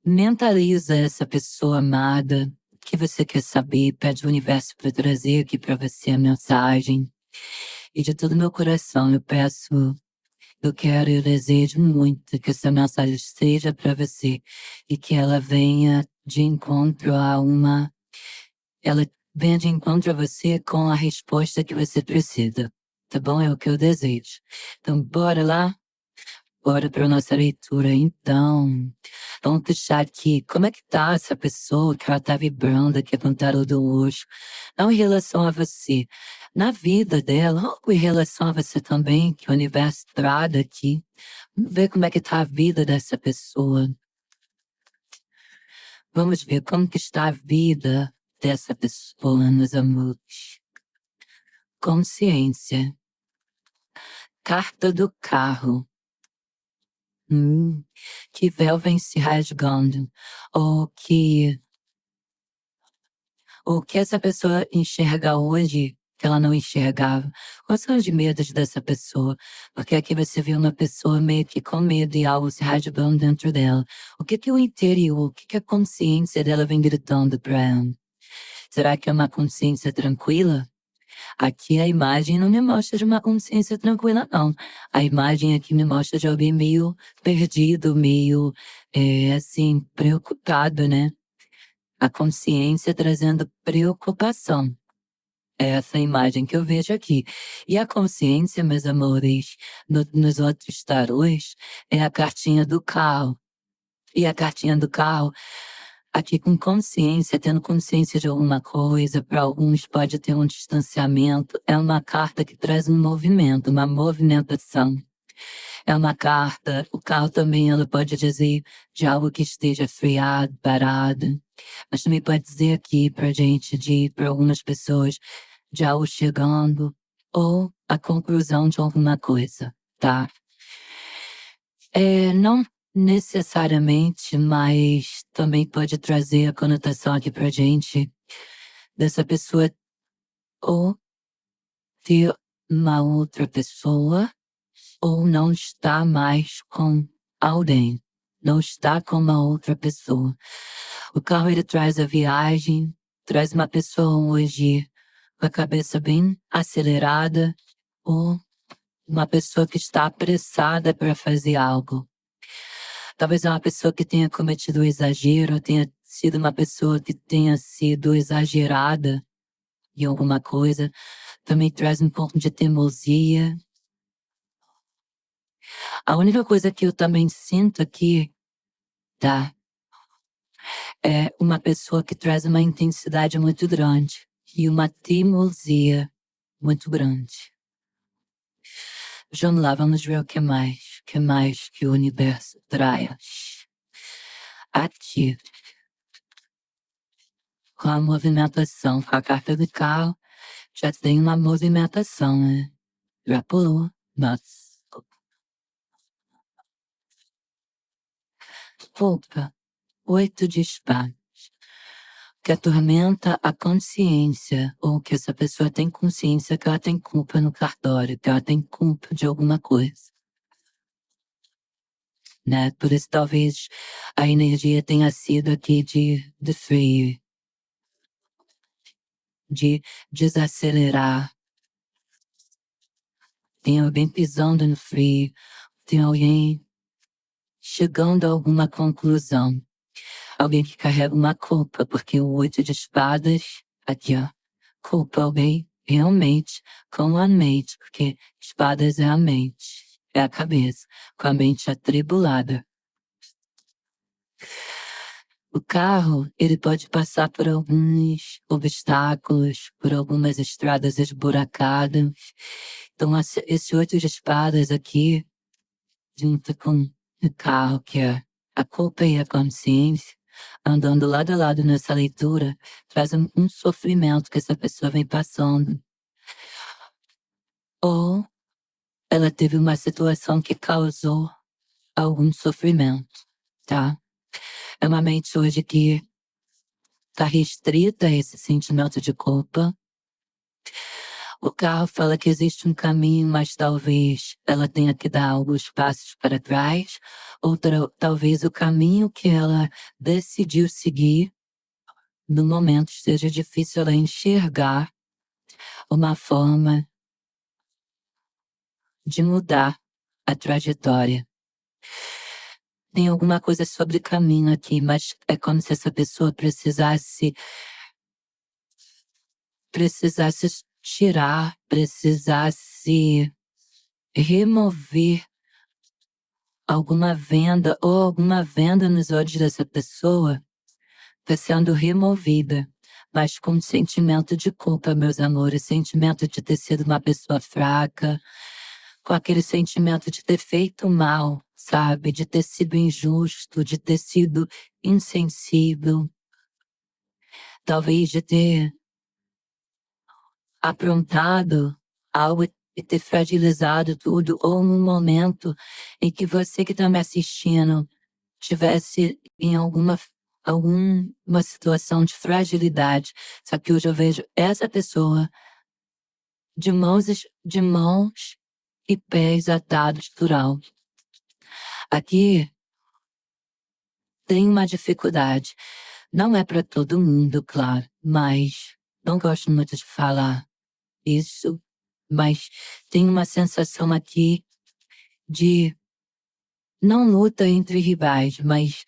Mentaliza essa pessoa amada que você quer saber, pede o universo para trazer aqui para você a mensagem. E de todo meu coração eu quero e eu desejo muito que essa mensagem seja para você e que ela venha de encontro ela venha de encontro a você com a resposta que você precisa, tá bom? É o que eu desejo. Então, bora lá? Bora para nossa leitura, então. Vamos puxar aqui. Como é que tá essa pessoa que ela tá vibrando aqui com o tarô do Osho? Não em relação a você, na vida dela, ou em relação a você também, que o universo trada aqui. Vamos ver como é que tá a vida dessa pessoa. Vamos ver como que está a vida dessa pessoa, meus amores. Consciência. Carta do carro. Que véu vem se rasgando. O que essa pessoa enxerga hoje que ela não enxergava. Quais são os medos dessa pessoa? Porque aqui você vê uma pessoa meio que com medo e algo se rasgando dentro dela. O que o interior, o que a consciência dela vem gritando para ela? Será que é uma consciência tranquila? Aqui a imagem não me mostra de uma consciência tranquila, não. A imagem aqui me mostra de alguém meio perdido, meio, assim, preocupado, né? A consciência trazendo preocupação. É essa imagem que eu vejo aqui. E a consciência, meus amores, nos outros tarôs, é a cartinha do carro. E a cartinha do carro, aqui com consciência, tendo consciência de alguma coisa, para alguns pode ter um distanciamento. É uma carta que traz um movimento, uma movimentação. É uma carta, o carro também ela pode dizer de algo que esteja freado, parado. Mas também pode dizer aqui pra gente, para algumas pessoas, de algo chegando ou a conclusão de alguma coisa, tá? Não necessariamente, mas também pode trazer a conotação aqui pra gente dessa pessoa ou ter uma outra pessoa ou não estar mais com alguém, não está com uma outra pessoa. O carro ele traz a viagem, traz uma pessoa hoje com a cabeça bem acelerada ou uma pessoa que está apressada para fazer algo. Talvez é uma pessoa que tenha cometido um exagero, tenha sido uma pessoa que tenha sido exagerada em alguma coisa. Também traz um pouco de teimosia. A única coisa que eu também sinto aqui, tá? É uma pessoa que traz uma intensidade muito grande e uma teimosia muito grande. Vamos lá, vamos ver o que mais que o universo traz. Aqui, com a movimentação, com a carta do carro, já tem uma movimentação, né? Já pulou, mas... Opa, 8 de espadas. Que atormenta a consciência, ou que essa pessoa tem consciência que ela tem culpa no cartório, que ela tem culpa de alguma coisa. Né? Por isso talvez a energia tenha sido aqui de freio, de desacelerar. Tem alguém pisando no freio, tem alguém chegando a alguma conclusão. Alguém que carrega uma culpa, porque o 8 de espadas, aqui ó, culpa alguém realmente com a mente, porque espadas é a mente, é a cabeça, com a mente atribulada. O carro, ele pode passar por alguns obstáculos, por algumas estradas esburacadas. Então, esse 8 de espadas aqui, junto com o carro, que é a culpa e a consciência, andando lado a lado nessa leitura, traz um sofrimento que essa pessoa vem passando. Ou ela teve uma situação que causou algum sofrimento, tá? É uma mente hoje que está restrita a esse sentimento de culpa. O carro fala que existe um caminho, mas talvez ela tenha que dar alguns passos para trás, ou talvez o caminho que ela decidiu seguir, no momento seja difícil ela enxergar uma forma de mudar a trajetória. Tem alguma coisa sobre caminho aqui, mas é como se essa pessoa precisasse tirar, precisasse remover alguma venda ou alguma venda nos olhos dessa pessoa está sendo removida, mas com sentimento de culpa, meus amores, sentimento de ter sido uma pessoa fraca, com aquele sentimento de ter feito mal, sabe? De ter sido injusto, de ter sido insensível, talvez de ter aprontado algo e ter fragilizado tudo, ou num momento em que você que está me assistindo tivesse em alguma situação de fragilidade. Só que hoje eu vejo essa pessoa de mãos e pés atados por algo. Aqui tem uma dificuldade. Não é para todo mundo, claro, mas não gosto muito de falar isso, mas tem uma sensação aqui de não luta entre rivais, mas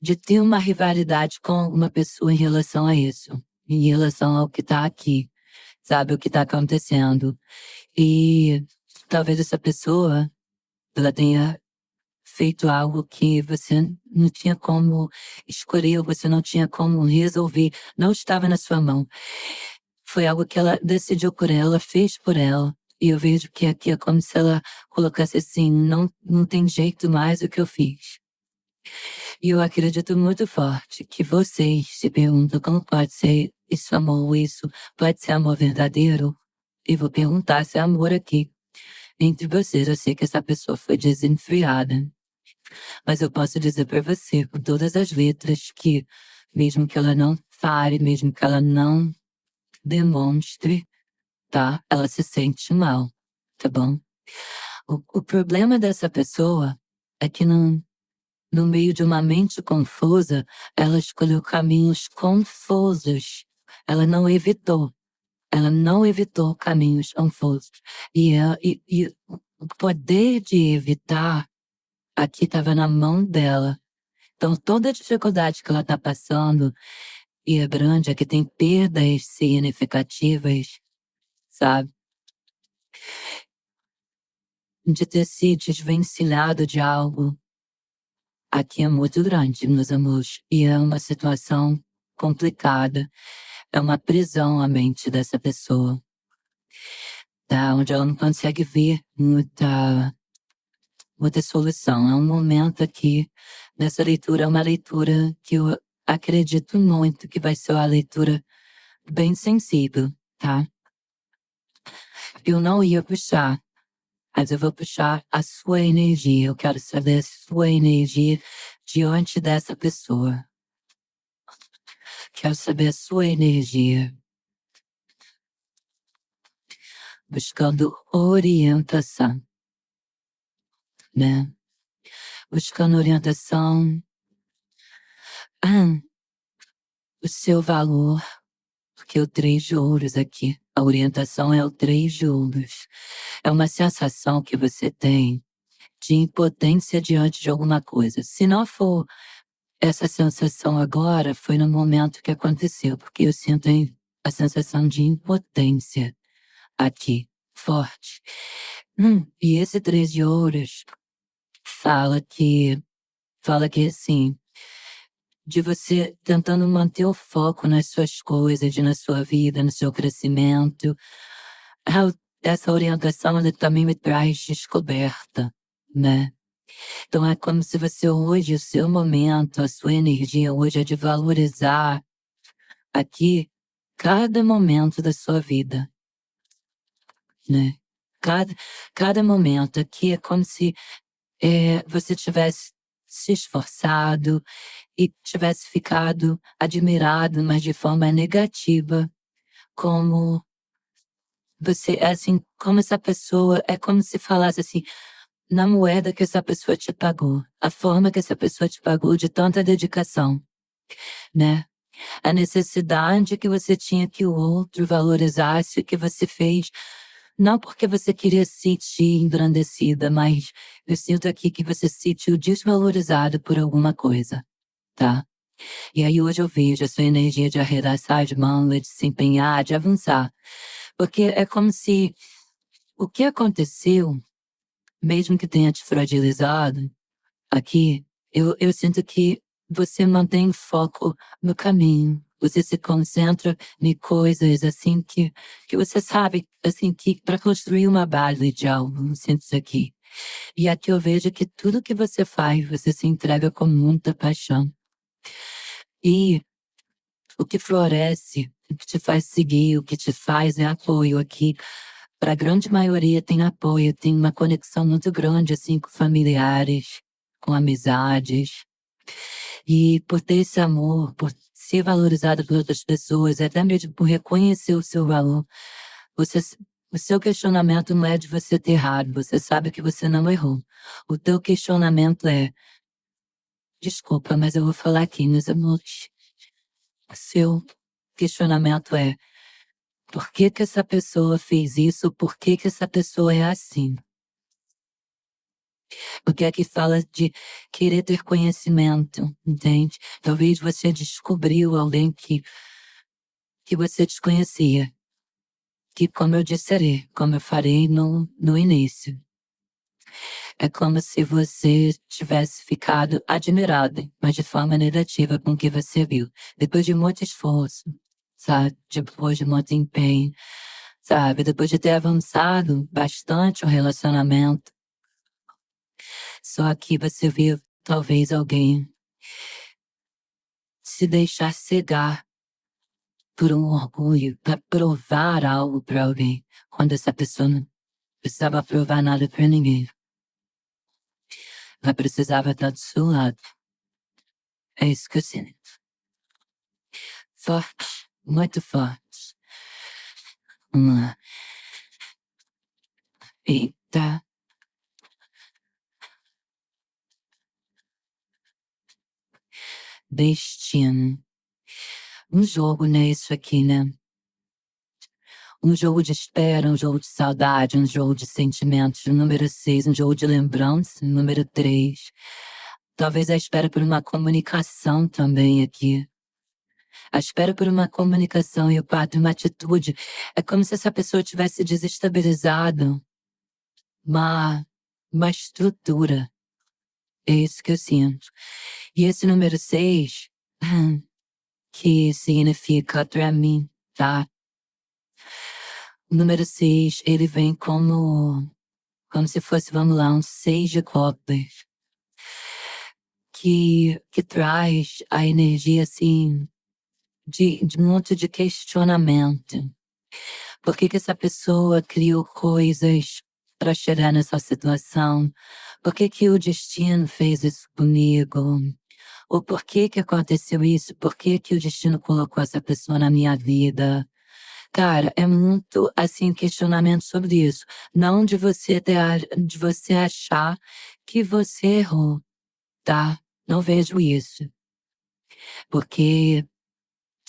de ter uma rivalidade com uma pessoa em relação a isso, em relação ao que está aqui, sabe, o que está acontecendo. E talvez essa pessoa, ela tenha feito algo que você não tinha como escolher, ou você não tinha como resolver, não estava na sua mão. Foi algo que ela decidiu por ela, fez por ela. E eu vejo que aqui é como se ela colocasse assim, não tem jeito mais o que eu fiz. E eu acredito muito forte que vocês se perguntam como pode ser isso amor, isso pode ser amor verdadeiro. E vou perguntar se é amor aqui. Entre vocês, eu sei que essa pessoa foi desenfreada. Mas eu posso dizer para você, com todas as letras, que mesmo que ela não fale, mesmo que ela não demonstre, tá? Ela se sente mal, tá bom? O problema dessa pessoa é que no meio de uma mente confusa, ela escolheu caminhos confusos. Ela não evitou. Ela não evitou caminhos confusos. E o poder de evitar aqui estava na mão dela. Então, toda a dificuldade que ela está passando, e é grande, é que tem perdas significativas, sabe? De ter se desvencilhado de algo. Aqui é muito grande, meus amores, e é uma situação complicada. É uma prisão à mente dessa pessoa, tá? Onde ela não consegue ver muita solução. É um momento aqui, nessa leitura, é uma leitura que eu acredito muito que vai ser uma leitura bem sensível, tá? Eu não ia puxar, mas eu vou puxar a sua energia. Eu quero saber a sua energia diante dessa pessoa. Quero saber a sua energia. Buscando orientação, né? Buscando orientação. O seu valor, porque o 3 de ouros aqui, a orientação é o 3 de ouros. É uma sensação que você tem de impotência diante de alguma coisa. Se não for essa sensação agora, foi no momento que aconteceu, porque eu sinto a sensação de impotência aqui, forte. E esse 3 de ouros fala que assim, de você tentando manter o foco nas suas coisas, na sua vida, no seu crescimento. Essa orientação ela também me traz descoberta, né? Então é como se você hoje, o seu momento, a sua energia hoje é de valorizar aqui cada momento da sua vida, né? Cada momento aqui é como se você tivesse se esforçado e tivesse ficado admirado, mas de forma negativa, como Você é assim, como essa pessoa, é como se falasse assim, na moeda que essa pessoa te pagou, a forma que essa pessoa te pagou de tanta dedicação, né? A necessidade que você tinha que o outro valorizasse o que você fez, não porque você queria se sentir engrandecida, mas eu sinto aqui que você se sentiu desvalorizado por alguma coisa, tá? E aí hoje eu vejo a sua energia de arregaçar de manga, de se empenhar, de avançar. Porque é como se o que aconteceu, mesmo que tenha te fragilizado, aqui, eu sinto que você mantém foco no caminho. Você se concentra em coisas assim que você sabe, assim, que para construir uma base de algo, eu sinto isso aqui. E aqui eu vejo que tudo que você faz, você se entrega com muita paixão. E o que floresce, o que te faz seguir, o que te faz é apoio aqui. Para a grande maioria tem apoio, tem uma conexão muito grande assim com familiares, com amizades. E por ter esse amor, por ser valorizado por outras pessoas, até mesmo por reconhecer o seu valor, você, o seu questionamento não é de você ter errado, você sabe que você não errou. O teu questionamento é, desculpa, mas eu vou falar aqui, meus amores. O seu questionamento é, por que que essa pessoa fez isso? Por que que essa pessoa é assim? Porque aqui fala de querer ter conhecimento, entende? Talvez você descobriu alguém que você desconhecia. Que como eu disserei, como eu farei no início. É como se você tivesse ficado admirado, mas de forma negativa com o que você viu. Depois de muito esforço, sabe? Depois de muito empenho, sabe? Depois de ter avançado bastante o relacionamento. Só que você viu talvez alguém se deixar cegar por um orgulho para provar algo para alguém, quando essa pessoa não precisava provar nada para ninguém. Ela precisava estar do seu lado. É isso que eu sinto. Forte, muito forte. Vamos lá. Eita. Destino. Um jogo, né? Isso aqui, né? Um jogo de espera, um jogo de saudade, um jogo de sentimentos. Número 6, um jogo de lembrança. Número 3. Talvez a espera por uma comunicação também aqui. A espera por uma comunicação e o 4, uma atitude. É como se essa pessoa tivesse desestabilizado uma estrutura. É isso que eu sinto. E esse número 6, que significa pra mim, tá? O número 6, ele vem como se fosse, vamos lá, um 6 de copas. Que traz a energia, assim, de um monte de questionamento. Por que que essa pessoa criou coisas para chegar nessa situação? Por que que o destino fez isso comigo? Ou por que que aconteceu isso? Por que que o destino colocou essa pessoa na minha vida? Cara, é muito, assim, questionamento sobre isso. Não de você de você achar que você errou, tá? Não vejo isso. Porque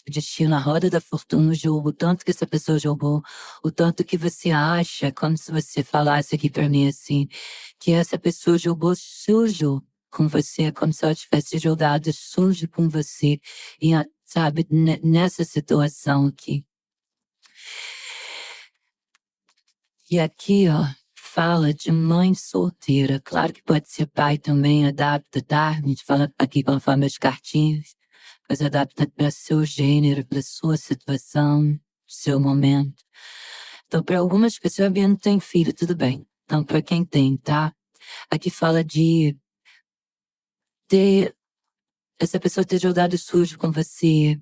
o destino, a roda da fortuna, o jogo, o tanto que essa pessoa jogou, o tanto que você acha, como se você falasse aqui pra mim assim, que essa pessoa jogou sujo com você, como se ela tivesse jogado sujo com você, e, sabe, nessa situação aqui. E aqui, ó, fala de mãe solteira. Claro que pode ser pai também, adapta, tá? A gente fala aqui conforme as cartinhas, mas adapta para seu gênero, para sua situação, seu momento. Então, para algumas pessoas, a não tem filho, tudo bem. Então, para quem tem, tá? Aqui fala de ter essa pessoa ter jogado sujo com você,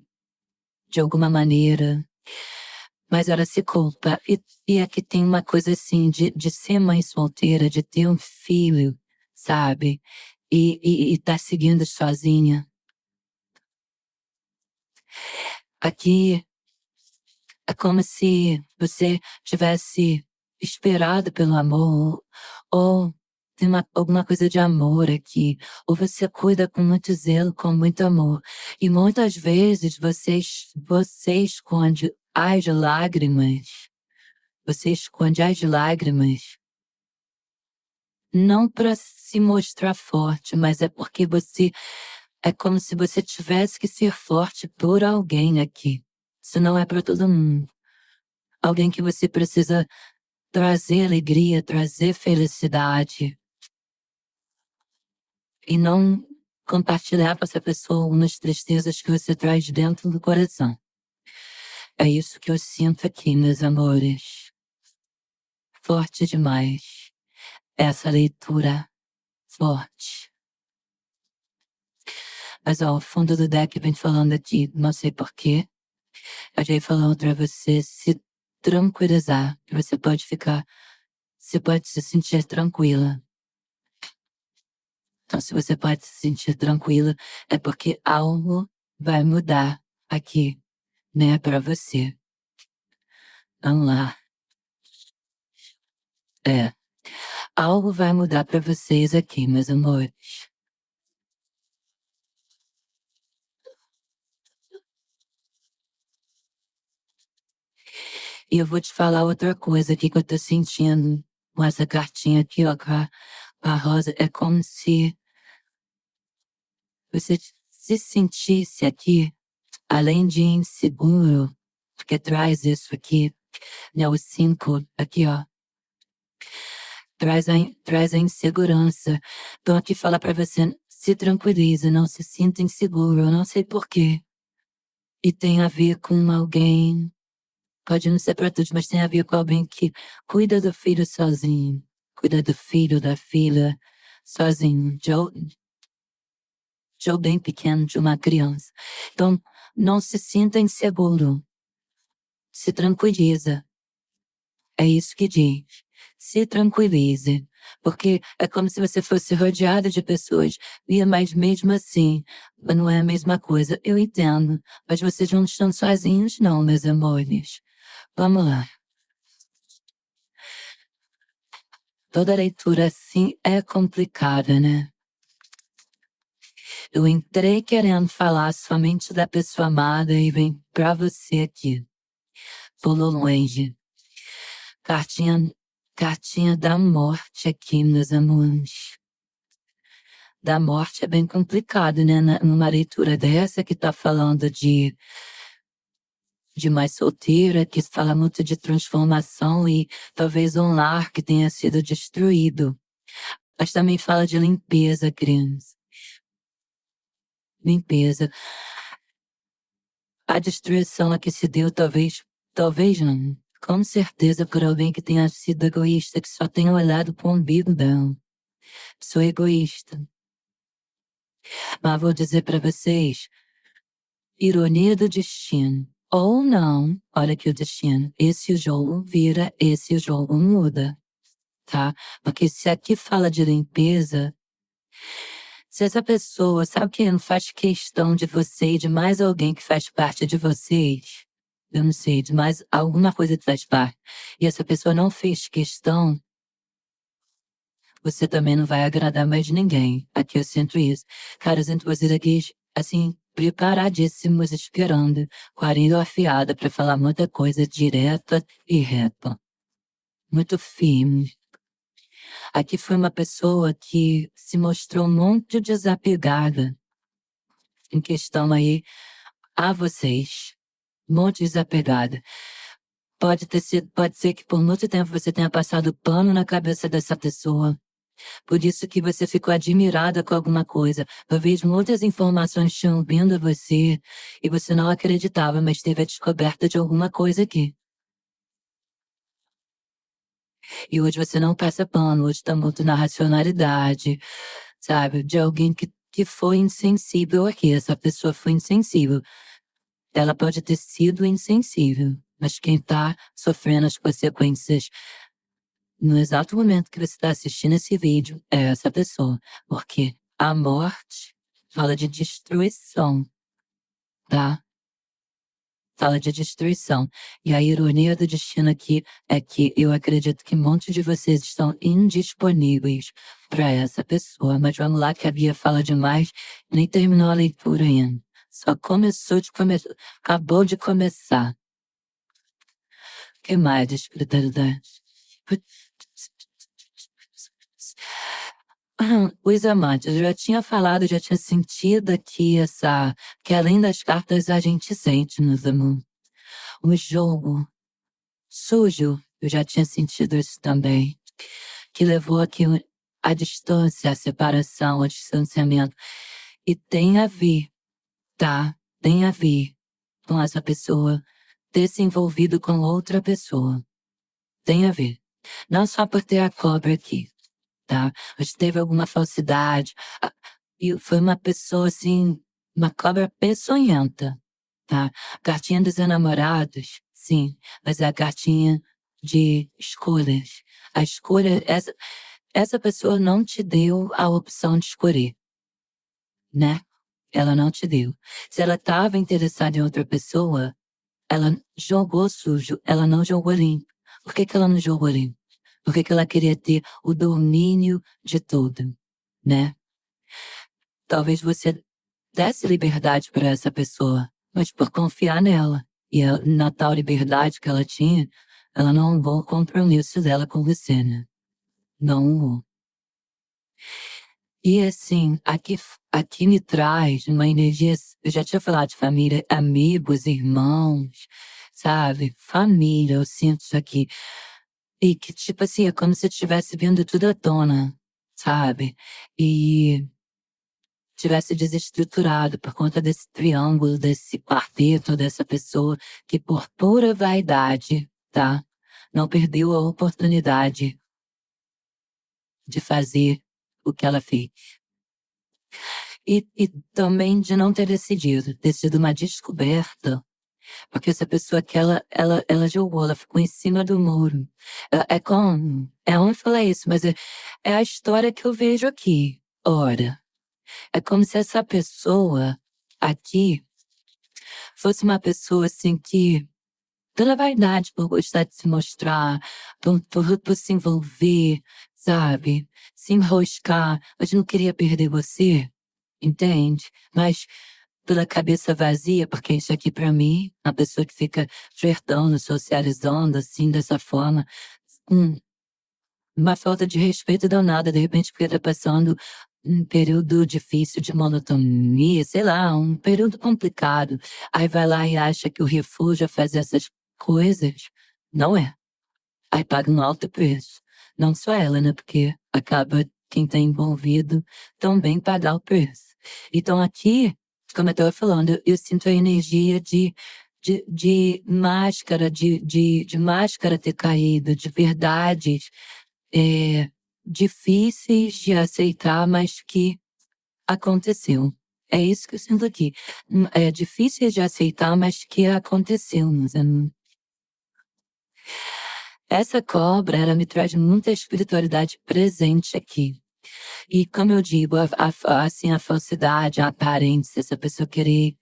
de alguma maneira, mas ela se culpa. E aqui tem uma coisa assim, de ser mãe solteira, de ter um filho, sabe? E tá seguindo sozinha. Aqui É como se você tivesse esperado pelo amor, ou tem alguma coisa de amor aqui, ou você cuida com muito zelo, com muito amor. E muitas vezes você esconde as lágrimas, você esconde as lágrimas, não para se mostrar forte, mas é porque é como se você tivesse que ser forte por alguém aqui. Isso não é para todo mundo. Alguém que você precisa trazer alegria, trazer felicidade. E não compartilhar com essa pessoa umas tristezas que você traz dentro do coração. É isso que eu sinto aqui, meus amores. Forte demais. Essa leitura forte. Mas ó, o fundo do deck vem falando aqui, não sei porquê. Eu já ia falando pra você se tranquilizar, que você pode se sentir tranquila. Então, se você pode se sentir tranquila, é porque algo vai mudar aqui, né, pra você. Vamos lá. Algo vai mudar pra vocês aqui, meus amores. E eu vou te falar outra coisa aqui que eu tô sentindo com essa cartinha aqui, ó, com a rosa. É como se você se sentisse aqui, além de inseguro, porque traz isso aqui, né, o 5 aqui, ó. Traz a insegurança. Então aqui fala pra você, se tranquilize, não se sinta inseguro, eu não sei porquê. E tem a ver com alguém, pode não ser pra todos, mas tem a ver com alguém que cuida do filho sozinho, cuida do filho, da filha, sozinho, de alguém pequeno, de uma criança. Então, não se sinta inseguro, se tranquiliza. É isso que diz. Se tranquilize, porque é como se você fosse rodeado de pessoas, mas mesmo assim, não é a mesma coisa. Eu entendo, mas vocês não estão sozinhos não, meus amores. Vamos lá. Toda leitura assim é complicada, né? Eu entrei querendo falar somente da pessoa amada e vem pra você aqui. Pulou longe. Cartinha da morte aqui, meus amores. Da morte é bem complicado, né? Numa leitura dessa que tá falando de mais solteira, que fala muito de transformação e talvez um lar que tenha sido destruído. Mas também fala de limpeza, criança. Limpeza. A destruição a que se deu talvez não. Com certeza por alguém que tenha sido egoísta, que só tenha olhado pro umbigo dela. Sou egoísta. Mas vou dizer pra vocês, ironia do destino. Ou não, olha aqui o destino. Esse jogo vira, esse jogo muda, tá? Porque se aqui fala de limpeza, se essa pessoa, sabe que não faz questão de você e de mais alguém que faz parte de vocês, eu não sei, de mais alguma coisa que faz parte, e essa pessoa não fez questão, você também não vai agradar mais ninguém. Aqui eu sinto isso. Cara, eu sinto vocês aqui, assim, preparadíssimos, esperando, com a língua afiada pra falar muita coisa direta e reta. Muito firme. Aqui foi uma pessoa que se mostrou muito desapegada em questão aí a vocês. Muito desapegada. Pode ser que por muito tempo você tenha passado pano na cabeça dessa pessoa. Por isso que você ficou admirada com alguma coisa. Talvez muitas informações tinham vindo a você e você não acreditava, mas teve a descoberta de alguma coisa aqui. E hoje você não passa pano, hoje tá muito na racionalidade, sabe? De alguém que foi insensível aqui. Essa pessoa foi insensível. Ela pode ter sido insensível, mas quem tá sofrendo as consequências no exato momento que você está assistindo esse vídeo é essa pessoa. Porque a morte fala de destruição, tá? fala de destruição. E a ironia do destino aqui é que eu acredito que um monte de vocês estão indisponíveis para essa pessoa. Mas vamos lá, que a Bia fala demais, nem terminou a leitura ainda. Só começou de começar, acabou de começar. O que mais de espiritualidade? Os amantes, eu já tinha falado, já tinha sentido aqui que além das cartas a gente sente nos amantes. O jogo sujo, eu já tinha sentido isso também, que levou aqui a distância, a separação, o distanciamento. E tem a ver, tá? Tem a ver com essa pessoa ter se envolvido com outra pessoa. Tem a ver. Não só por ter a cobra aqui, tá? Mas teve alguma falsidade. E foi uma pessoa assim, uma cobra peçonhenta, tá? Cartinha dos enamorados, sim, mas é a cartinha de escolhas. A escolha, essa pessoa não te deu a opção de escolher, né? Ela não te deu. Se ela estava interessada em outra pessoa, ela jogou sujo, ela não jogou limpo. Por que que ela não jogou limpo? Porque ela queria ter o domínio de tudo, né? Talvez você desse liberdade para essa pessoa, mas por confiar nela. E na tal liberdade que ela tinha, ela não honrou o compromisso dela com você, né? Não honrou. E assim, aqui me traz uma energia, eu já tinha falado de família, amigos, irmãos, sabe? Família, eu sinto isso aqui. E que tipo assim, é como se estivesse vindo tudo à tona, sabe? E tivesse desestruturado por conta desse triângulo, desse quarteto, dessa pessoa que por pura vaidade, tá? Não perdeu a oportunidade de fazer o que ela fez. E também de não ter sido uma descoberta, porque essa pessoa que ela jogou, ela ficou em cima do muro. É onde falar isso, mas é a história que eu vejo aqui. Ora, é como se essa pessoa aqui fosse uma pessoa assim que, pela vaidade, por gostar de se mostrar, por se envolver, sabe? Se enroscar, mas não queria perder você, entende? Mas pela cabeça vazia, porque isso aqui pra mim, uma pessoa que fica flertando, socializando, assim, dessa forma, uma falta de respeito danada, de repente porque tá passando um período difícil de monotonia, sei lá, um período complicado. Aí vai lá e acha que o refúgio é fazer essas coisas. Não é. Aí paga um alto preço. Não só ela, né? Porque acaba quem tá envolvido também pagar o preço. Então aqui, como eu tava falando, eu sinto a energia de máscara, de máscara ter caído, de verdades difíceis de aceitar, mas que aconteceu. É isso que eu sinto aqui. É difícil de aceitar, mas que aconteceu. Essa cobra, ela me traz muita espiritualidade presente aqui. E como eu digo, assim, a falsidade, a aparência, essa pessoa querer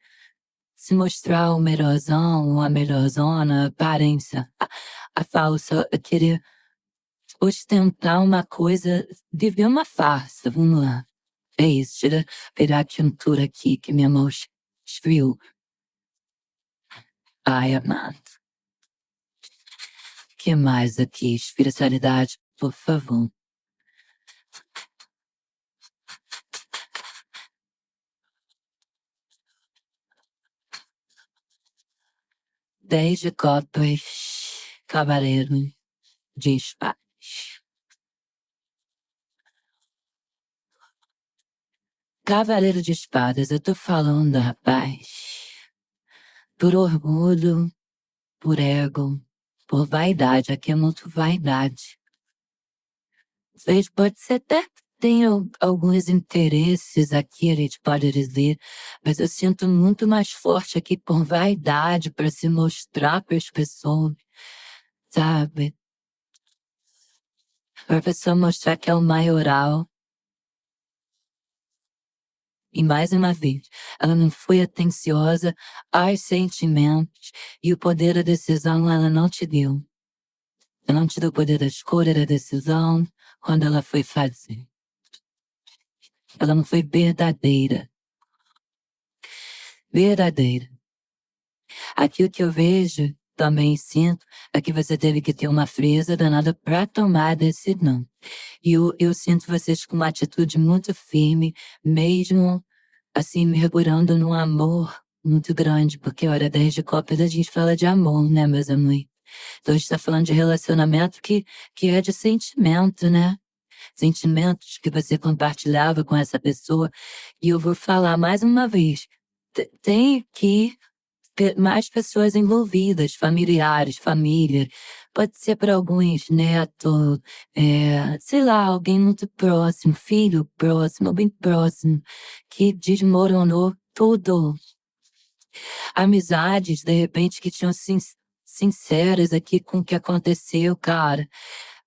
se mostrar o melhorzão, a melhorzona, a aparência, a falsa, querer ostentar uma coisa, viver uma farsa, vamos lá. É isso, pegar a tintura aqui que minha mão esfriou. Ai, amado. Que mais aqui? Espiritualidade, por favor. Dez de copas, cavaleiro de espadas. Cavaleiro de espadas, eu tô falando, rapaz. Por orgulho, por ego, por vaidade. Aqui é muito vaidade. Vocês pode ser até que tenham alguns interesses aqui, a gente pode dizer, mas eu sinto muito mais forte aqui por vaidade, para se mostrar para as pessoas, sabe? Para a pessoa mostrar que é o maioral. E mais uma vez, ela não foi atenciosa aos sentimentos e o poder da decisão ela não te deu. Ela não te deu o poder da escolha, da decisão, quando ela foi fazer. Ela não foi verdadeira. Verdadeira. Aqui o que eu vejo, também sinto, é que você teve que ter uma frieza danada para tomar a decisão. E eu sinto vocês com uma atitude muito firme, mesmo assim, mergulhando num amor muito grande, porque olha, 10 de copas a gente fala de amor, né, meus amores? Então a gente tá falando de relacionamento que é de sentimento, né? Sentimentos que você compartilhava com essa pessoa. E eu vou falar mais uma vez, tem aqui mais pessoas envolvidas, familiares, família. Pode ser para alguns neto, sei lá, alguém muito próximo, filho próximo, bem próximo, que desmoronou tudo. Amizades, de repente, que tinham sinceras aqui com o que aconteceu, cara.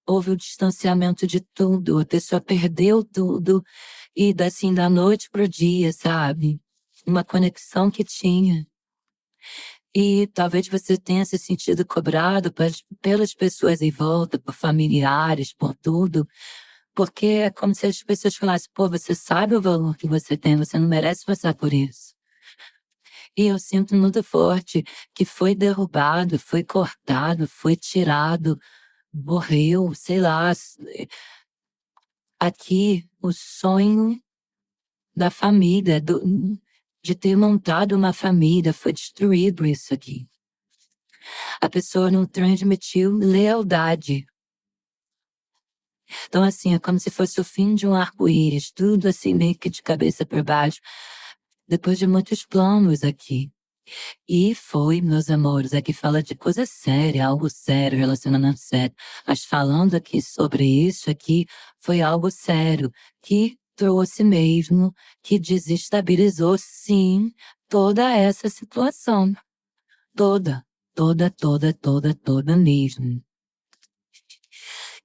Houve o distanciamento de tudo, a pessoa perdeu tudo, e assim, da noite pro dia, sabe? Uma conexão que tinha. E talvez você tenha se sentido cobrado pelas pessoas em volta, por familiares, por tudo, porque é como se as pessoas falassem, pô, você sabe o valor que você tem, você não merece passar por isso. E eu sinto muito forte que foi derrubado, foi cortado, foi tirado, morreu, sei lá. Aqui, o sonho da família, de ter montado uma família, foi destruído isso aqui. A pessoa não transmitiu lealdade. Então, assim, é como se fosse o fim de um arco-íris, tudo assim, meio que de cabeça para baixo, depois de muitos planos aqui. E foi, meus amores, aqui fala de coisa séria, algo sério, relacionamento sério. Mas falando aqui sobre isso aqui, foi algo sério, que trouxe mesmo, que desestabilizou, sim, toda essa situação. Toda, toda, toda, toda, toda mesmo.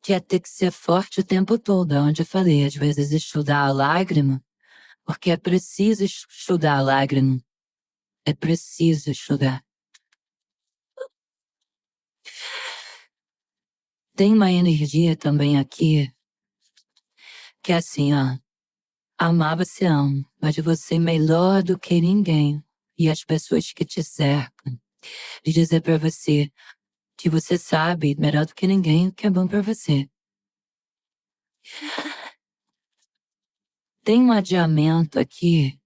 Que é ter que ser forte o tempo todo, onde eu falei, às vezes estudar a lágrima, porque é preciso estudar a lágrima. É preciso estudar. Tem uma energia também aqui, que é assim, ó. Amar você ama, mas você melhor do que ninguém. E as pessoas que te cercam. De dizer pra você que você sabe melhor do que ninguém o que é bom pra você. Tem um adiamento aqui.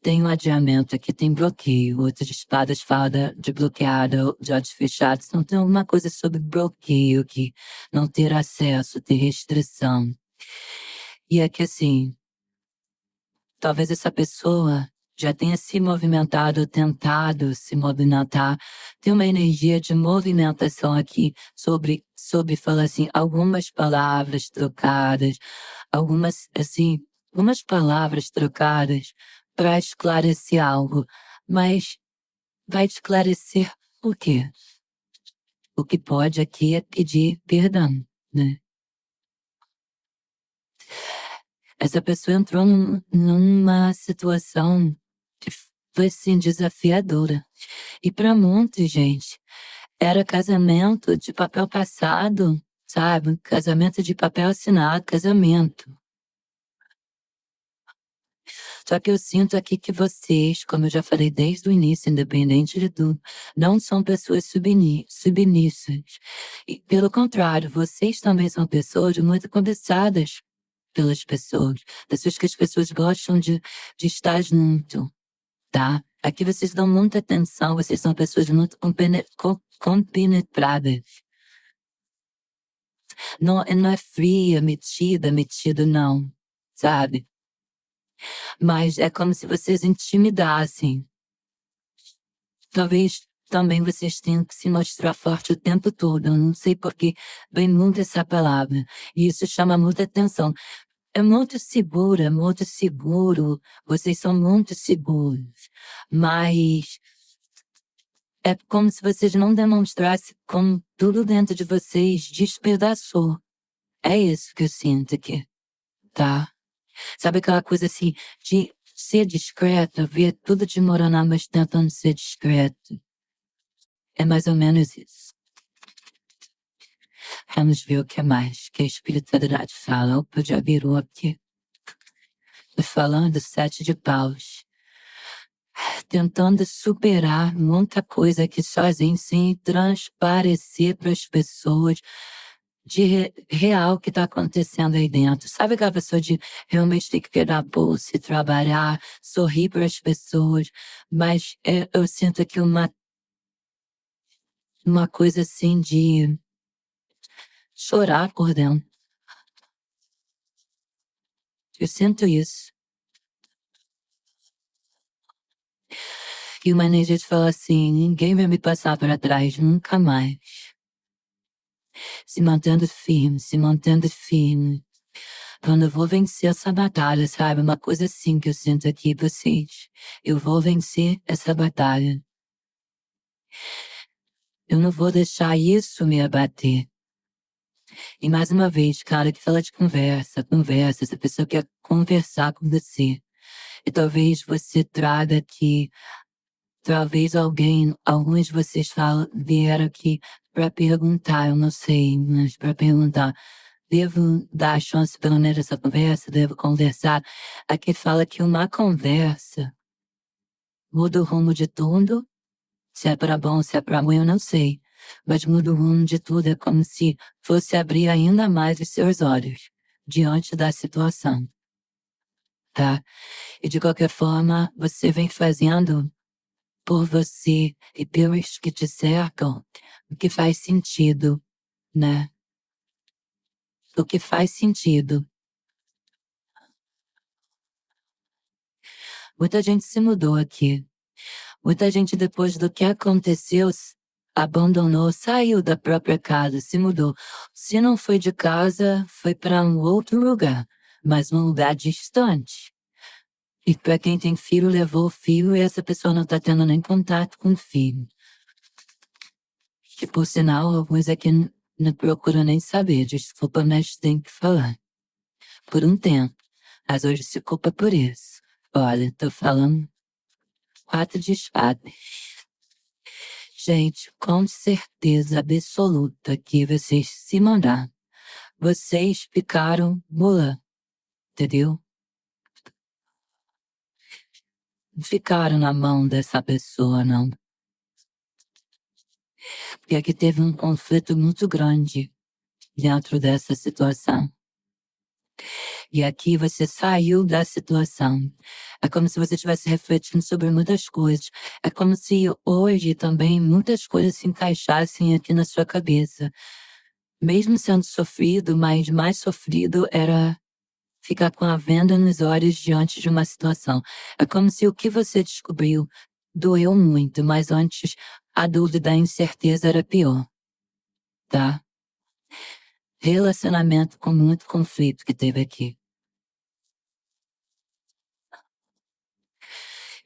Tem um adiamento aqui, tem bloqueio. Outras espadas falam de bloqueada, de olhos fechados. Não tem alguma coisa sobre bloqueio aqui. Não ter acesso, ter restrição. E é que assim, talvez essa pessoa já tenha se movimentado, tentado se movimentar. Tem uma energia de movimentação aqui sobre falar assim, algumas palavras trocadas, algumas palavras trocadas para esclarecer algo. Mas vai esclarecer o quê? O que pode aqui é pedir perdão, né? Essa pessoa entrou numa situação que foi, assim, desafiadora. E para muitos, gente, era casamento de papel passado, sabe? Casamento de papel assinado, casamento. Só que eu sinto aqui que vocês, como eu já falei desde o início, independente de tudo, não são pessoas submissas. E, pelo contrário, vocês também são pessoas muito cobiçadas pelas pessoas. Pessoas que as pessoas gostam de estar junto, tá? Aqui vocês dão muita atenção, vocês são pessoas muito compenetradas. Não é fria, metido, não, sabe? Mas é como se vocês intimidassem. Talvez também vocês tenham que se mostrar forte o tempo todo. Eu não sei porque vem muito essa palavra. E isso chama muita atenção. É muito seguro, é muito seguro. Vocês são muito seguros. Mas é como se vocês não demonstrassem como tudo dentro de vocês despedaçou. É isso que eu sinto aqui, tá? Sabe aquela coisa assim, de ser discreta, ver tudo desmoronar, mas tentando ser discreto. É mais ou menos isso. Vamos ver o que mais que a espiritualidade fala. Opa, já virou aqui. Falando 7 de paus. Tentando superar muita coisa aqui sozinho, sem transparecer para as pessoas de real que tá acontecendo aí dentro. Sabe aquela pessoa de realmente ter que pegar a bolsa e trabalhar, sorrir para as pessoas, mas eu sinto aqui uma coisa assim de chorar por dentro. Eu sinto isso. E uma energia de falar assim, ninguém vai me passar para trás, nunca mais. Se mantendo firme, se mantendo firme. Quando eu vou vencer essa batalha, sabe? Uma coisa assim que eu sinto aqui, vocês. Eu vou vencer essa batalha. Eu não vou deixar isso me abater. E mais uma vez, cara, que fala de conversa, essa pessoa quer conversar com você. E talvez você traga aqui, talvez alguns de vocês vieram aqui para perguntar, eu não sei, mas para perguntar. Devo dar a chance pelo menos essa conversa, devo conversar. Aqui fala que uma conversa muda o rumo de tudo. Se é para bom, se é para ruim, eu não sei. Mas muda o rumo de tudo, é como se fosse abrir ainda mais os seus olhos diante da situação, tá? E de qualquer forma, você vem fazendo por você e pelos que te cercam o que faz sentido, né? O que faz sentido. Muita gente se mudou aqui. Muita gente, depois do que aconteceu, abandonou, saiu da própria casa, se mudou. Se não foi de casa, foi para um outro lugar, mas um lugar distante. E para quem tem filho, levou o filho e essa pessoa não está tendo nem contato com o filho. E por sinal, alguns aqui não procuram nem saber, desculpa, mas tem que falar. Por um tempo. Mas hoje se culpa por isso. Olha, tô falando 4 de espadas. Gente, com certeza absoluta que vocês se mandaram. Vocês ficaram mula, entendeu? Não ficaram na mão dessa pessoa, não. Porque aqui teve um conflito muito grande dentro dessa situação. E aqui você saiu da situação. É como se você estivesse refletindo sobre muitas coisas. É como se hoje também muitas coisas se encaixassem aqui na sua cabeça. Mesmo sendo sofrido, mas mais sofrido era ficar com a venda nos olhos diante de uma situação. É como se o que você descobriu doeu muito, mas antes a dúvida, a incerteza era pior, tá? Relacionamento com muito conflito que teve aqui.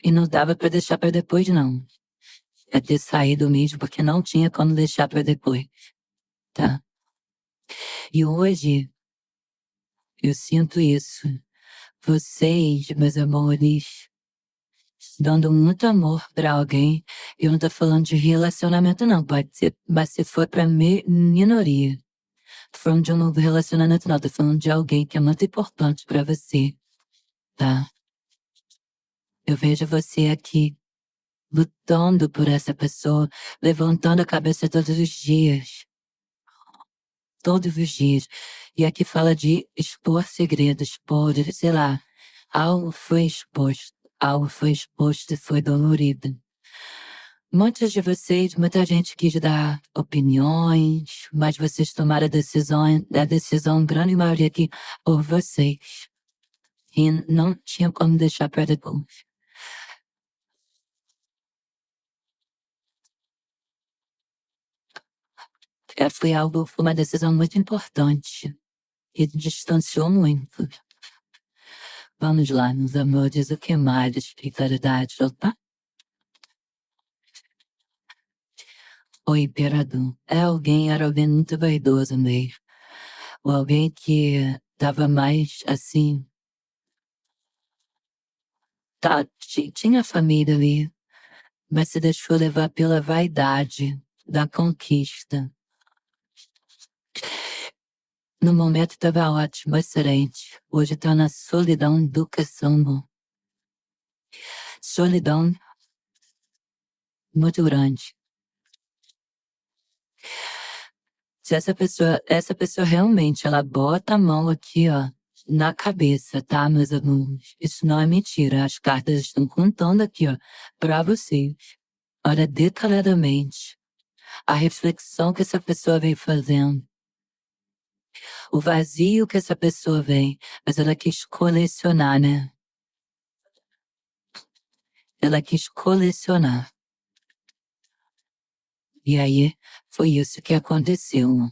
E não dava pra deixar pra depois, não. É ter saído mesmo, porque não tinha como deixar pra depois, tá? E hoje, eu sinto isso. Vocês, meus amores, dando muito amor pra alguém. Eu não tô falando de relacionamento, não. Pode ser, mas se for pra minoria. Tô falando de um novo relacionamento, não. Tô falando de alguém que é muito importante pra você, tá? Eu vejo você aqui, lutando por essa pessoa, levantando a cabeça todos os dias. Todos os dias. E aqui fala de expor segredos, expor, sei lá, algo foi exposto e foi dolorido. Muitos de vocês, muita gente quis dar opiniões, mas vocês tomaram a decisão, grande maioria aqui, por vocês. E não tinha como deixar para depois. Foi uma decisão muito importante. E distanciou muito. Vamos lá, meus amores, o que mais de espiritualidade, tá? O imperador era alguém muito vaidoso mesmo. Ou alguém que tava mais, assim, Tá, tinha família ali, mas se deixou levar pela vaidade da conquista. No momento estava ótimo, excelente. Hoje tá na solidão do caçamba. Solidão muito grande. Se essa pessoa realmente, ela bota a mão aqui, ó, na cabeça, tá, meus alunos? Isso não é mentira. As cartas estão contando aqui, ó, pra vocês. Olha detalhadamente a reflexão que essa pessoa vem fazendo. O vazio que essa pessoa vem, mas ela quis colecionar, né? Ela quis colecionar. E aí, foi isso que aconteceu.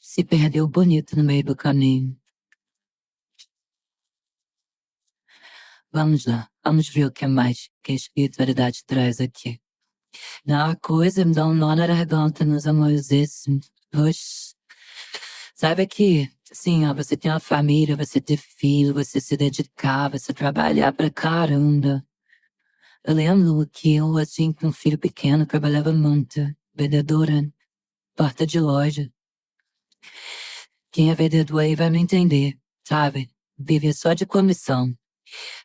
Se perdeu bonito no meio do caminho. Vamos lá, vamos ver o que mais que a espiritualidade traz aqui. Não, a coisa me dá um nó na garganta, meus amores, esse. Oxe. Sabe que, assim, ó, você tem uma família, você ter filho, você se dedicar, você trabalhar pra caramba. Eu lembro que eu, assim, com um filho pequeno, trabalhava muito, vendedora, porta de loja. Quem é vendedor aí vai me entender, sabe? Vivia só de comissão.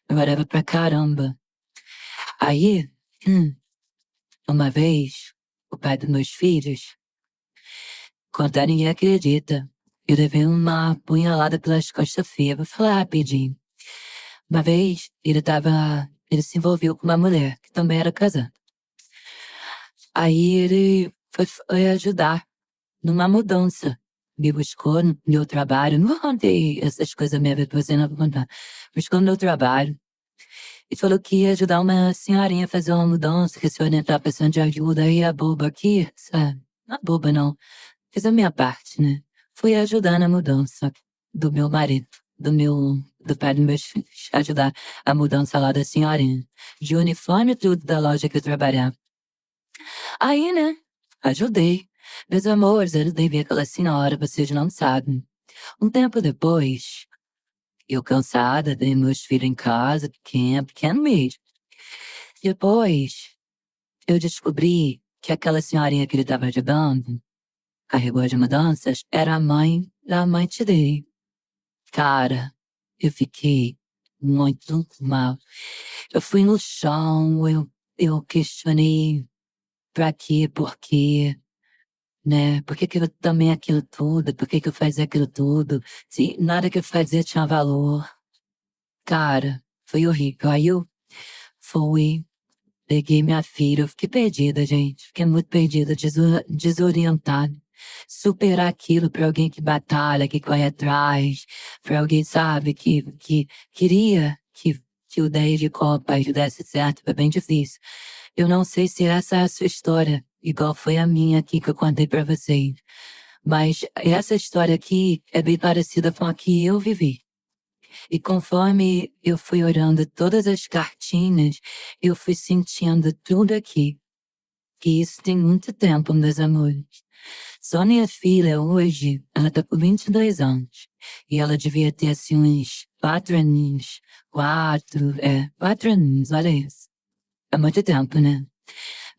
Trabalhava pra caramba. Aí, uma vez, o pai dos meus filhos, contar ninguém acredita, eu levei uma punhalada pelas costas feias. Vou falar rapidinho. Uma vez, ele se envolveu com uma mulher, que também era casada. Aí ele foi ajudar numa mudança. Me buscou no meu trabalho. Não contei essas coisas minha vida pra você, não vou contar. Buscou no meu trabalho. E falou que ia ajudar uma senhorinha a fazer uma mudança, que se orientar precisando de ajuda. Aí a boba aqui, sabe? Não é boba, não. Fiz a minha parte, né? Fui ajudar na mudança do meu marido, do pai dos meus filhos. Ajudar a mudança lá da senhorinha. De uniforme e tudo da loja que eu trabalhava. Aí, né? Ajudei. Meus amores, eu ajudei ver aquela senhora, vocês não sabem. Um tempo depois, eu cansada, dei meus filhos em casa, pequeno mesmo. Depois, eu descobri que aquela senhorinha que ele estava ajudando, carregou as mudanças, era a mãe da amante dele. Cara, eu fiquei muito mal. Eu fui no chão, eu questionei pra quê, por quê, né? Por que que eu também aquilo tudo? Por que que eu fazia aquilo tudo? Se nada que eu fazia tinha valor. Cara, foi horrível. Aí eu fui, peguei minha filha, eu fiquei perdida, gente. Fiquei muito perdida, desorientada. Superar aquilo pra alguém que batalha, que corre atrás, pra alguém, sabe, que queria que o 10 de Copas desse certo, foi bem difícil. Eu não sei se essa é a sua história, igual foi a minha aqui que eu contei pra vocês. Mas essa história aqui é bem parecida com a que eu vivi. E conforme eu fui olhando todas as cartinhas, eu fui sentindo tudo aqui. Que isso tem muito tempo, meus amores. Só minha filha hoje, ela tá com 22 anos. E ela devia ter assim uns 4 aninhos. 4 aninhos, olha isso. É muito tempo, né?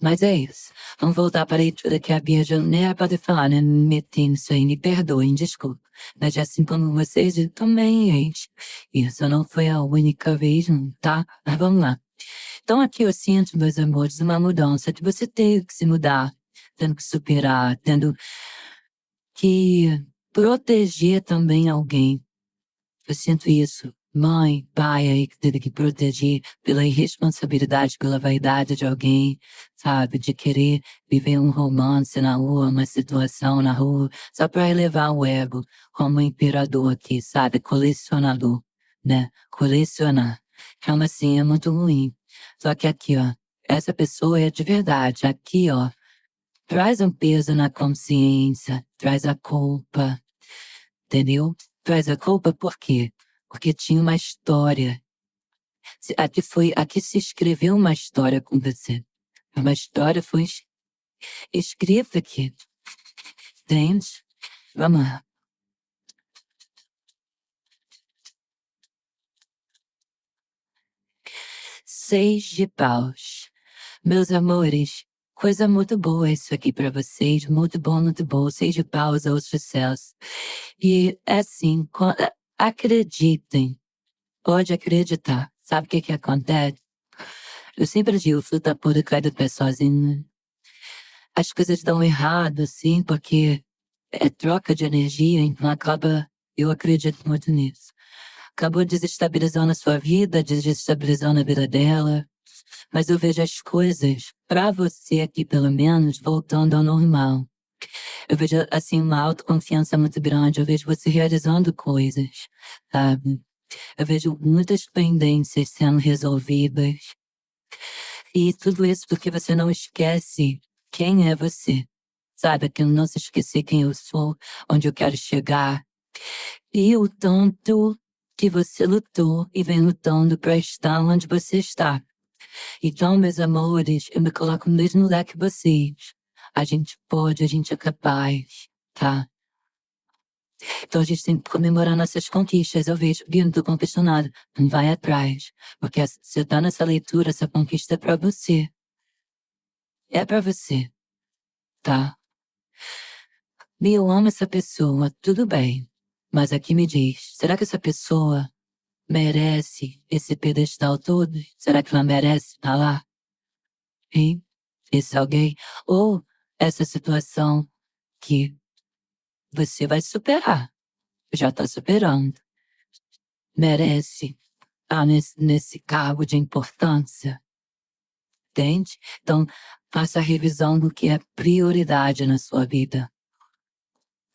Mas é isso. Vamos voltar para a leitura que a Bia já nem era para falar, né? Me meti nisso aí, me perdoem, desculpa. Mas assim como vocês, eu também, gente. Isso não foi a única vez, não, tá? Mas vamos lá. Então aqui eu sinto, meus amores, uma mudança de você ter que se mudar, tendo que superar, tendo que proteger também alguém. Eu sinto isso. Mãe, pai aí que teve que proteger pela irresponsabilidade, pela vaidade de alguém, sabe? De querer viver um romance na rua, uma situação na rua, só pra elevar o ego, como imperador aqui, sabe? Colecionador, né? Colecionar. Calma assim, é muito ruim. Só que aqui, ó, essa pessoa é de verdade. Aqui, ó, traz um peso na consciência, traz a culpa, entendeu? Traz a culpa por quê? Porque tinha uma história. Aqui se escreveu uma história com você. Uma história foi escrita aqui. Entende? Vamos lá. Seis de paus. Meus amores, coisa muito boa isso aqui pra vocês. Muito bom, muito bom. Seis de paus é o sucesso. E, assim, acreditem. Pode acreditar. Sabe o que acontece? Eu sempre digo, fruta pura cai do pé sozinho. As coisas dão errado, assim, porque é troca de energia, então acaba, eu acredito muito nisso. Acabou desestabilizando a sua vida, desestabilizando a vida dela. Mas eu vejo as coisas, pra você aqui pelo menos, voltando ao normal. Eu vejo, assim, uma autoconfiança muito grande. Eu vejo você realizando coisas, sabe? Eu vejo muitas pendências sendo resolvidas. E tudo isso porque você não esquece quem é você. Sabe, que eu não se esquecer quem eu sou, onde eu quero chegar. E o tanto que você lutou e vem lutando para estar onde você está. Então, meus amores, eu me coloco no mesmo lugar que vocês. A gente pode, a gente é capaz, tá? Então a gente tem que comemorar nossas conquistas. Eu vejo, Bia, não tô conquistando nada. Não vai atrás. Porque você tá nessa leitura, essa conquista é pra você. É pra você, tá? Bia, eu amo essa pessoa, tudo bem. Mas aqui me diz, será que essa pessoa merece esse pedestal todo? Será que ela merece estar lá? Hein? Esse alguém? Ou essa situação que você vai superar? Já tá superando. Merece estar nesse cargo de importância? Entende? Então, faça a revisão do que é prioridade na sua vida,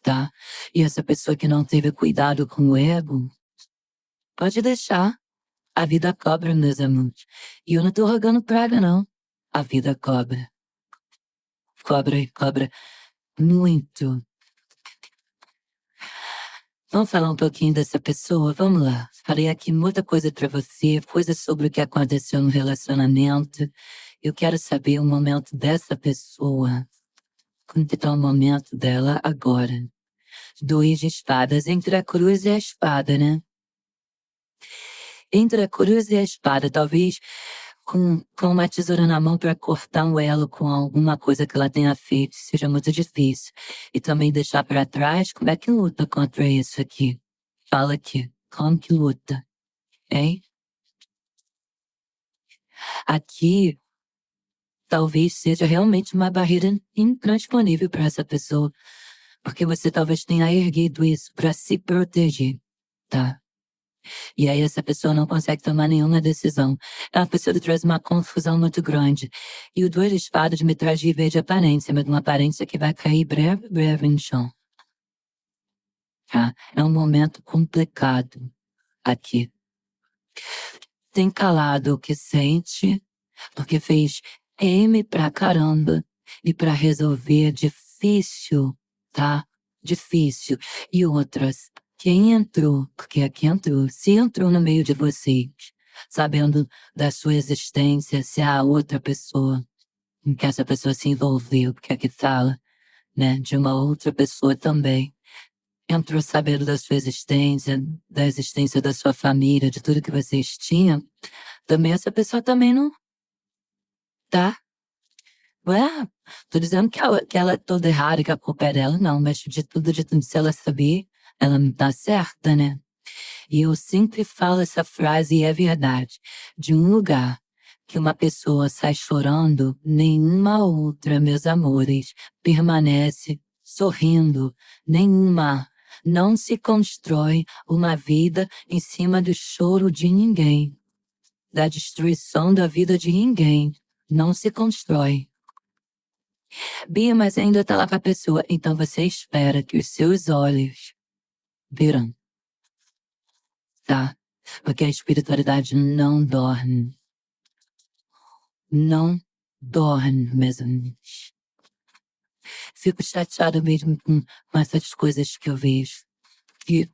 tá? E essa pessoa que não teve cuidado com o ego, pode deixar. A vida cobra, meus amores. E eu não tô rogando praga, não. A vida cobra. Cobra e cobra muito. Vamos falar um pouquinho dessa pessoa? Vamos lá. Falei aqui muita coisa pra você, coisas sobre o que aconteceu no relacionamento. Eu quero saber o momento dessa pessoa. Como que tá o momento dela agora? Dois de espadas, entre a cruz e a espada, né? Entre a cruz e a espada, talvez com uma tesoura na mão para cortar um elo com alguma coisa que ela tenha feito, seja muito difícil. E também deixar para trás, como é que luta contra isso aqui? Fala aqui, como que luta, hein? Aqui, talvez seja realmente uma barreira intransponível para essa pessoa, porque você talvez tenha erguido isso para se proteger, tá? E aí essa pessoa não consegue tomar nenhuma decisão. É uma pessoa que traz uma confusão muito grande. E o dois de espadas me traz de ver de aparência, mas uma aparência que vai cair breve, breve no chão. Tá? É um momento complicado aqui. Tem calado o que sente, porque fez M pra caramba. E pra resolver, difícil, tá? Difícil. E outras, quem entrou, porque aqui entrou, se entrou no meio de vocês, sabendo da sua existência, se há outra pessoa, em que essa pessoa se envolveu, porque aqui fala, né, de uma outra pessoa também. Entrou sabendo da existência da sua família, de tudo que vocês tinham, também essa pessoa também não tá. Ué, tô dizendo que ela é toda errada, que a culpa é dela, não, mas de tudo, se ela sabia, ela não tá certa, né? E eu sempre falo essa frase e é verdade. De um lugar que uma pessoa sai chorando, nenhuma outra, meus amores, permanece sorrindo. Nenhuma. Não se constrói uma vida em cima do choro de ninguém, da destruição da vida de ninguém. Não se constrói. Bia, mas ainda tá lá com a pessoa, então você espera que os seus olhos verão, tá? Porque a espiritualidade não dorme. Não dorme, meus amigos. Fico chateada mesmo com essas coisas que eu vejo. Que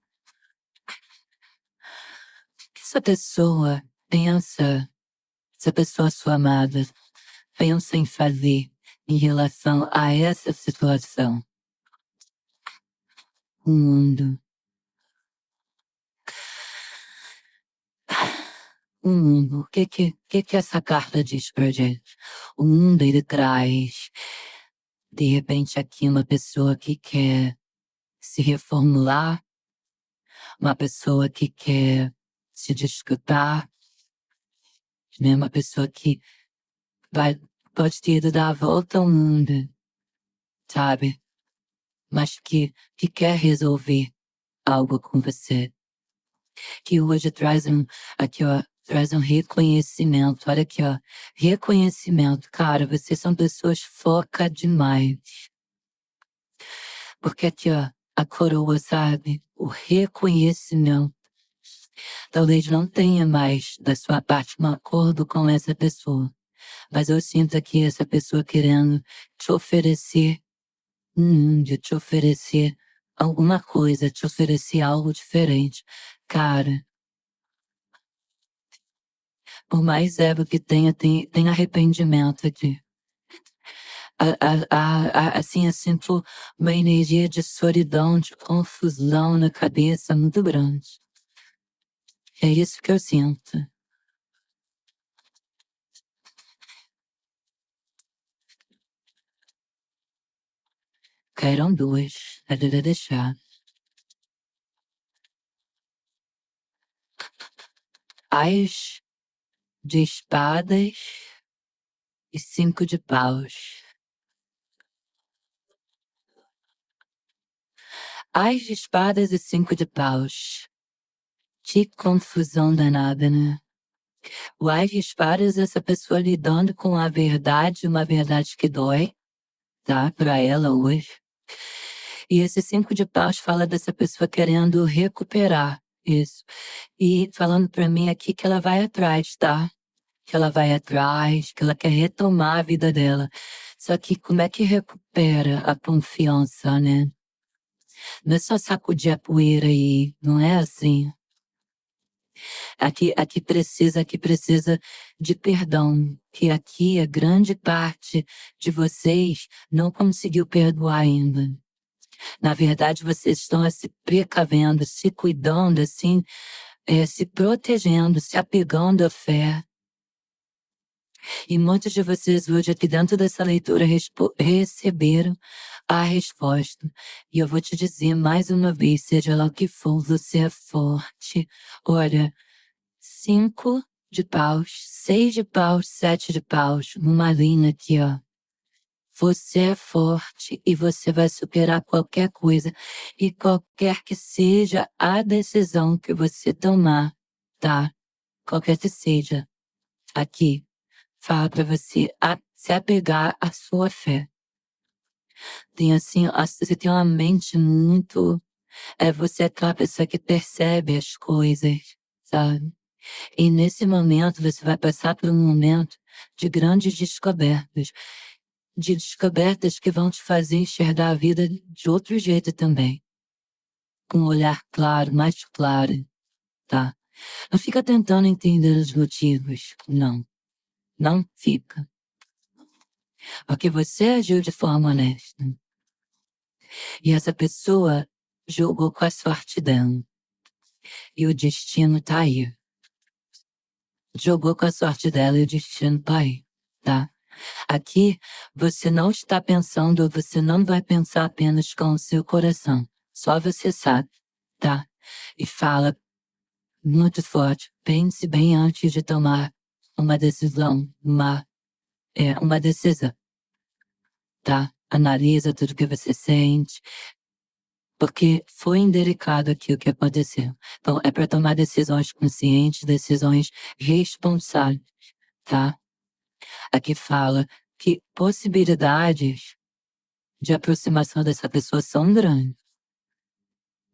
essa pessoa pensa, essa pessoa sua amada, pensa em fazer em relação a essa situação. O mundo. O mundo, o que essa carta diz pra gente? O mundo, ele traz, de repente, aqui uma pessoa que quer se reformular, uma pessoa que quer se desculpar, né? Uma pessoa que vai, pode ter ido dar a volta ao mundo, sabe? Mas que quer resolver algo com você. Que hoje traz aqui ó, traz um reconhecimento. Olha aqui, ó, reconhecimento. Cara, vocês são pessoas foca demais. Porque aqui, ó, a coroa, sabe? O reconhecimento. Talvez não tenha mais da sua parte um acordo com essa pessoa. Mas eu sinto aqui essa pessoa querendo te oferecer de te oferecer alguma coisa, te oferecer algo diferente. Cara, por mais ego que tenha, tem arrependimento aqui. Assim, eu sinto uma energia de solidão, de confusão na cabeça muito grande. É isso que eu sinto. Caíram duas, a de deixar. As de espadas e 5 de paus. As de espadas e 5 de paus. Que confusão danada, né? O as de espadas, essa pessoa lidando com a verdade, uma verdade que dói, tá? Pra ela hoje. E esse 5 de paus fala dessa pessoa querendo recuperar isso. E falando pra mim aqui que ela vai atrás, tá? Que ela vai atrás, que ela quer retomar a vida dela. Só que como é que recupera a confiança, né? Não é só sacudir a poeira aí, não é assim. Aqui precisa de perdão, que aqui a grande parte de vocês não conseguiu perdoar ainda. Na verdade, vocês estão se precavendo, se cuidando, assim, se protegendo, se apegando à fé. E muitos de vocês hoje aqui dentro dessa leitura receberam a resposta. E eu vou te dizer mais uma vez, seja lá o que for, você é forte. Olha, 5 de paus, 6 de paus, 7 de paus, numa linha aqui, ó. Você é forte e você vai superar qualquer coisa e qualquer que seja a decisão que você tomar, tá? Qualquer que seja, aqui, fala pra você se apegar à sua fé. Tem assim, você tem uma mente muito, você é aquela pessoa que percebe as coisas, sabe? E nesse momento você vai passar por um momento de grandes descobertas, de descobertas que vão te fazer enxergar a vida de outro jeito também, com um olhar claro, mais claro, tá? Não fica tentando entender os motivos, não. Não fica. Porque você agiu de forma honesta. E essa pessoa jogou com a sorte dela. E o destino tá aí. Jogou com a sorte dela e o destino tá aí, tá? Aqui, você não está pensando, você não vai pensar apenas com o seu coração. Só você sabe, tá? E fala muito forte. Pense bem antes de tomar uma decisão, uma decisão, tá? Analisa tudo que você sente, porque foi indelicado aqui o que aconteceu. Então, é para tomar decisões conscientes, decisões responsáveis, tá? Aqui fala que possibilidades de aproximação dessa pessoa são grandes.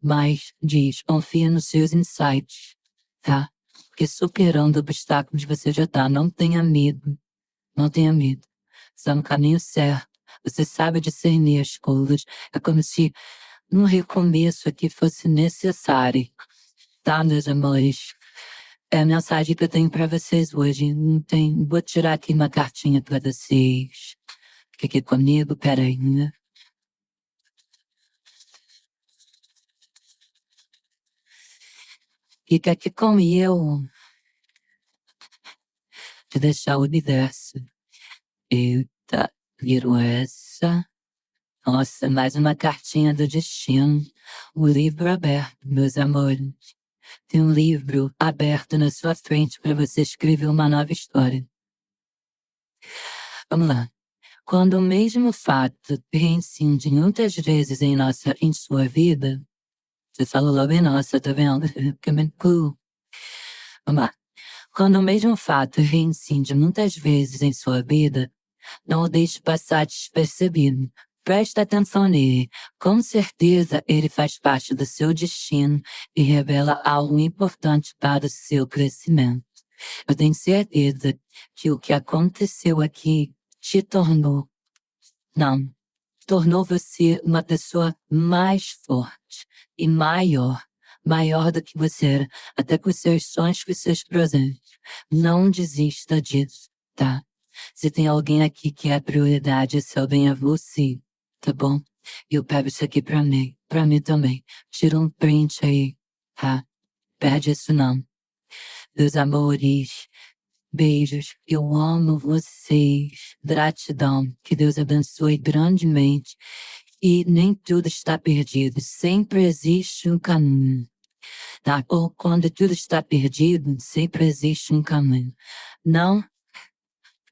Mas, diz, confia nos seus insights, tá? Porque superando obstáculos você já tá. Não tenha medo. Não tenha medo. Você está no caminho certo. Você sabe discernir as coisas. É como se no recomeço aqui fosse necessário. Tá, meus amores? É a mensagem que eu tenho para vocês hoje. Não tem. Vou tirar aqui uma cartinha para vocês. Fica aqui comigo, peraí, né? Fica aqui comigo. de deixar o universo. Eita, virou essa. Nossa, mais uma cartinha do destino. O livro aberto, meus amores. Tem um livro aberto na sua frente para você escrever uma nova história. Vamos lá. Quando o mesmo fato reincide muitas vezes em sua vida, você falou logo em nossa, tá vendo? Cool. Vamos lá. Quando o mesmo fato reincide muitas vezes em sua vida, não o deixe passar despercebido. Presta atenção nele. Com certeza ele faz parte do seu destino e revela algo importante para o seu crescimento. Eu tenho certeza que o que aconteceu aqui tornou você uma pessoa mais forte e maior do que você era, até com seus sonhos, com seus projetos. Não desista disso, tá? Se tem alguém aqui que é a prioridade, seu bem é você, tá bom? Eu pego isso aqui pra mim também. Tira um print aí, tá? Perde isso não. Meus amores, beijos, eu amo vocês. Gratidão, que Deus abençoe grandemente. E nem tudo está perdido, sempre existe um caminho. Tá? Ou quando tudo está perdido, sempre existe um caminho. Não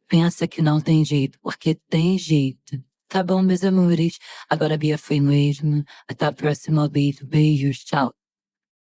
pensa que não tem jeito, porque tem jeito. Tá bom, meus amores? Agora a Bia foi mesmo. Até a próxima, beijo. Beijos, tchau.